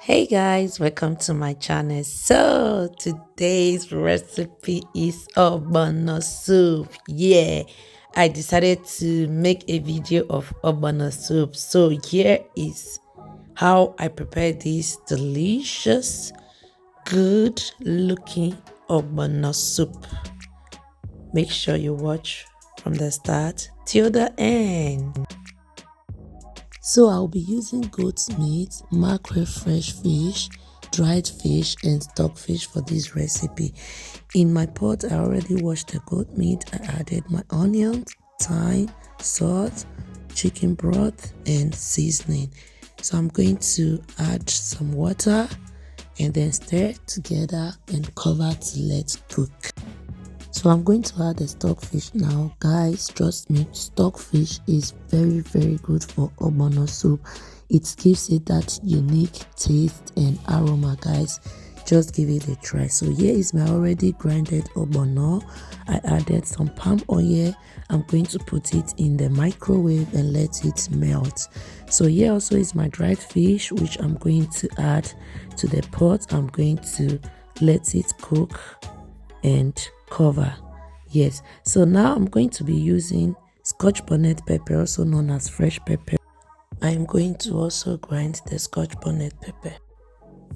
Hey guys, welcome to my channel. So today's recipe is ogbono soup. Yeah, I decided to make a video of ogbono soup. So here is how I prepare this delicious, good looking ogbono soup. Make sure you watch from the start till the end. So I'll be using goat's meat, mackerel fresh fish, dried fish and stockfish for this recipe. In my pot, I already washed the goat meat. I added my onions, thyme, salt, chicken broth and seasoning. So I'm going to add some water and then stir it together and cover to let cook. So I'm going to add the stockfish now. Guys, trust me, stockfish is very good for ogbono soup. It gives it that unique taste and aroma, guys. Just give it a try. So here is my already grinded ogbono. I added some palm oil. I'm going to put it in the microwave and let it melt. So here also is my dried fish, which I'm going to add to the pot. I'm going to let it cook and cover. Yes, so now I'm going to be using scotch bonnet pepper, also known as fresh pepper. I'm going to also grind the scotch bonnet pepper.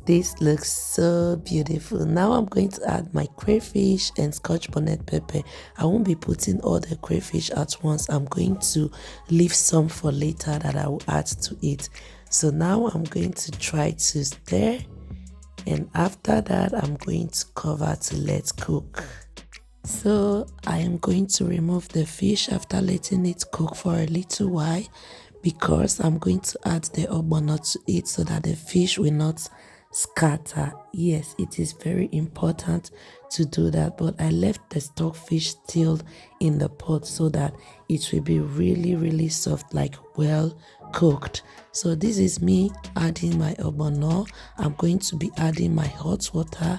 This looks so beautiful. Now I'm going to add my crayfish and scotch bonnet pepper. I won't be putting all the crayfish at once. I'm going to leave some for later that I will add to it. So now I'm going to try to stir, and after that I'm going to cover to let cook. So I am going to remove the fish after letting it cook for a little while, because I'm going to add the ogbono to it so that the fish will not scatter. Yes, it is very important to do that, but I left the stockfish still in the pot so that it will be really soft, like well cooked. So this is me adding my ogbono. I'm going to be adding my hot water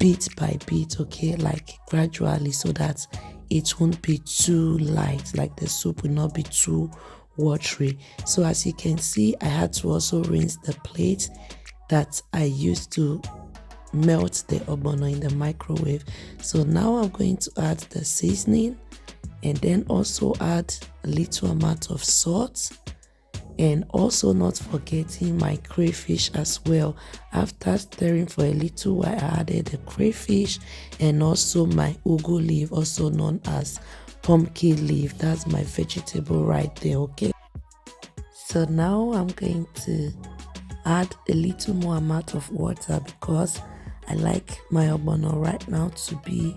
bit by bit, okay, like gradually, so that it won't be too light, like the soup will not be too watery. So as you can see, I had to also rinse the plate that I used to melt the ogbono in the microwave. So now I'm going to add the seasoning and then also add a little amount of salt, and also not forgetting my crayfish as well. After stirring for a little while, I added the crayfish and also my ugu leaf, also known as pumpkin leaf. That's my vegetable right there, okay? So now I'm going to add a little more amount of water, because I like my ogbono right now to be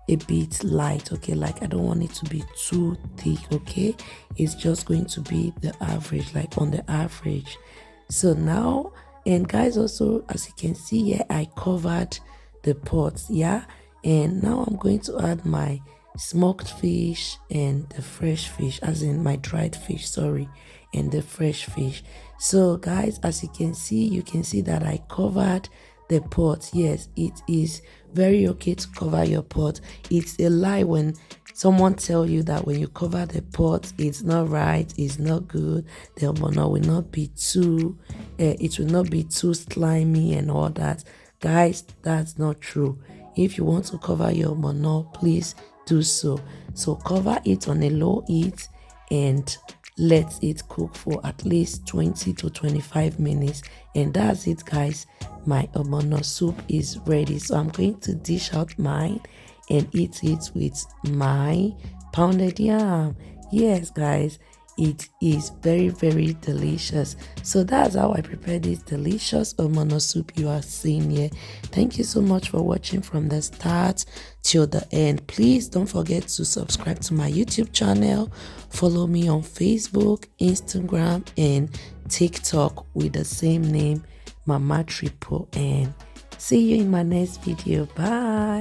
a bit light, okay, like I don't want it to be too thick, okay? It's just going to be the average, like on the average. So now, and guys, also as you can see here, I covered the pot, yeah, and now I'm going to add my smoked fish and the fresh fish, as in my dried fish, sorry, and the fresh fish. So guys, as you can see that I covered the pot. Yes, it is very okay to cover your pot. It's a lie when someone tell you that when you cover the pot it's not right, it's not good, the ogbono will not be too it will not be too slimy and all that. Guys, that's not true. If you want to cover your ogbono, please do so. So cover it on a low heat and let it cook for at least 20 to 25 minutes, and that's it, guys. My ogbono soup is ready. So I'm going to dish out mine and eat it with my pounded yam. Yes, guys, it is very delicious. So that's how I prepare this delicious ogbono soup you are seeing here. Thank you so much for watching from the start till the end. Please don't forget to subscribe to my YouTube channel. Follow me on Facebook, Instagram and TikTok with the same name, Mama Triple N. See you in my next video. Bye.